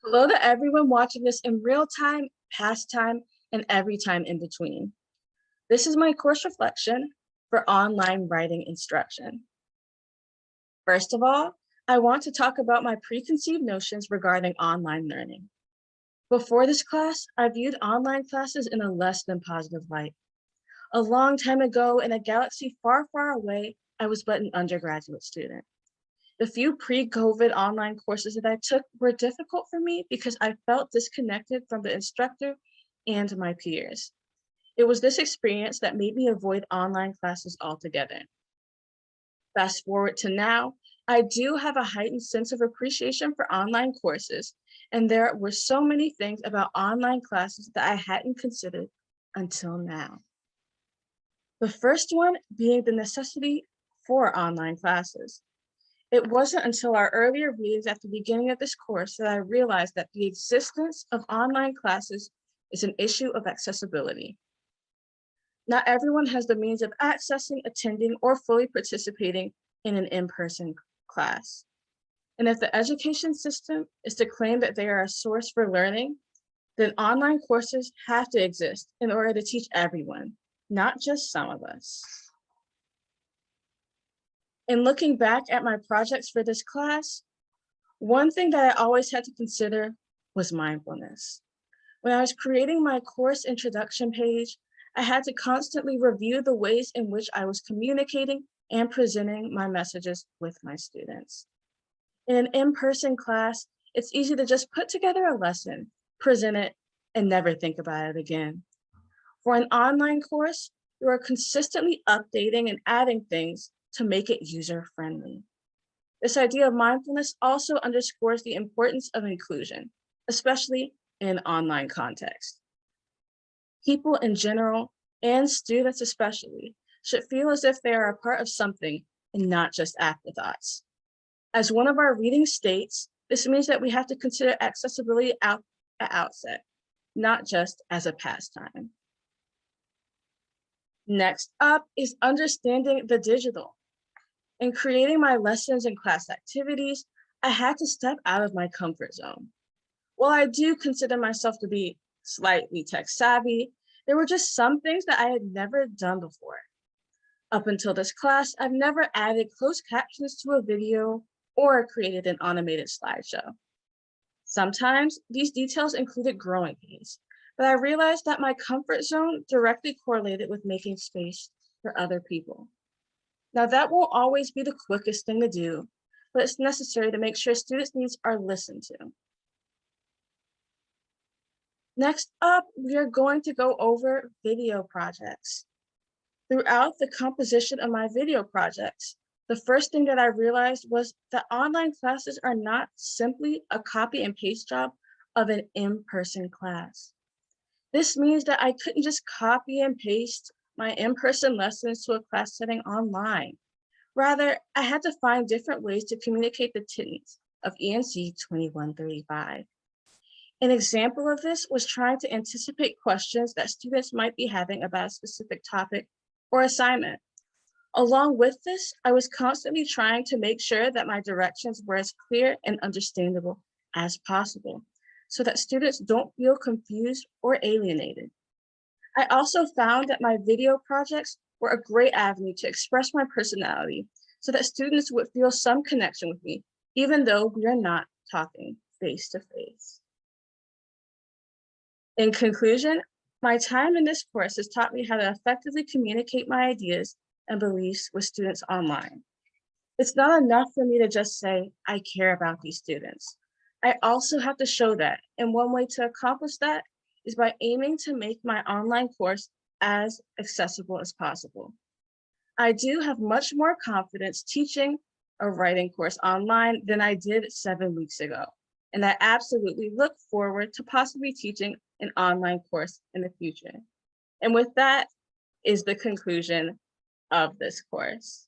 Hello to everyone watching this in real time, past time, and every time in between. This is my course reflection for online writing instruction. First of all, I want to talk about my preconceived notions regarding online learning. Before this class, I viewed online classes in a less than positive light. A long time ago, in a galaxy far, far away, I was but an undergraduate student. The few pre-COVID online courses that I took were difficult for me because I felt disconnected from the instructor and my peers. It was this experience that made me avoid online classes altogether. Fast forward to now, I do have a heightened sense of appreciation for online courses, and there were so many things about online classes that I hadn't considered until now. The first one being the necessity for online classes. It wasn't until our earlier readings at the beginning of this course that I realized that the existence of online classes is an issue of accessibility. Not everyone has the means of accessing, attending, or fully participating in an in-person class. And if the education system is to claim that they are a source for learning, then online courses have to exist in order to teach everyone, not just some of us. In looking back at my projects for this class, one thing that I always had to consider was mindfulness. When I was creating my course introduction page, I had to constantly review the ways in which I was communicating and presenting my messages with my students. In an in-person class, it's easy to just put together a lesson, present it, and never think about it again. For an online course, you are consistently updating and adding things to make it user-friendly. This idea of mindfulness also underscores the importance of inclusion, especially in an online context. People in general, and students especially, should feel as if they are a part of something and not just afterthoughts. As one of our readings states, this means that we have to consider accessibility at outset, not just as a pastime. Next up is understanding the digital. In creating my lessons and class activities, I had to step out of my comfort zone. While I do consider myself to be slightly tech savvy, there were just some things that I had never done before. Up until this class, I've never added closed captions to a video or created an animated slideshow. Sometimes these details included growing pains, but I realized that my comfort zone directly correlated with making space for other people. Now, that won't always be the quickest thing to do, but it's necessary to make sure students' needs are listened to. Next up, we are going to go over video projects. Throughout the composition of my video projects, the first thing that I realized was that online classes are not simply a copy and paste job of an in-person class. This means that I couldn't just copy and paste my in-person lessons to a class setting online. Rather, I had to find different ways to communicate the tenets of ENC 2135. An example of this was trying to anticipate questions that students might be having about a specific topic or assignment. Along with this, I was constantly trying to make sure that my directions were as clear and understandable as possible, so that students don't feel confused or alienated. I also found that my video projects were a great avenue to express my personality so that students would feel some connection with me, even though we are not talking face to face. In conclusion, my time in this course has taught me how to effectively communicate my ideas and beliefs with students online. It's not enough for me to just say, I care about these students. I also have to show that, and one way to accomplish that is by aiming to make my online course as accessible as possible. I do have much more confidence teaching a writing course online than I did 7 weeks ago, and I absolutely look forward to possibly teaching an online course in the future. And with that is the conclusion of this course.